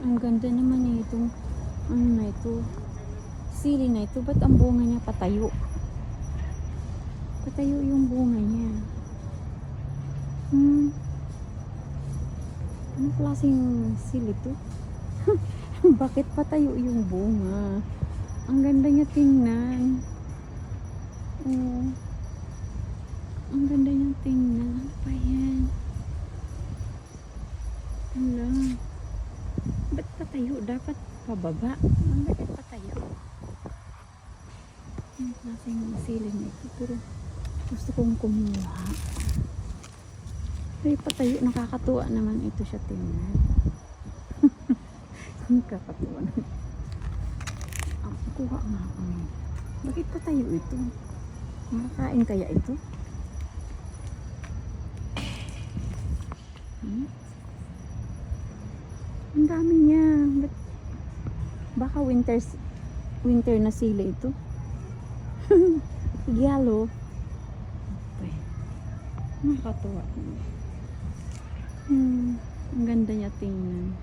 Ang ganda naman itong ano na ito. Sili na ito. Ba't ang bunga niya patayo? Patayo yung bunga niya. Anong klaseng sili to? Bakit patayo yung bunga? Ang ganda niya tingnan. Oh. Ang ganda niya tingnan. Ano pa yan? Hala. Ba't patayo? Dapat pababa. Bakit patayo? Ang klaseng sili na ito. Pero gusto kong kumuha. Ay, patayo. Nakakatuwa naman ito siya tingnan. Nakakatuwa naman. Kuha nga ako. Bakit patayo ito? Makakain kaya ito? Ang dami niya. Baka winter na sili ito. Yellow. Okay. Nakakatuwa. Ang ganda niya tingnan.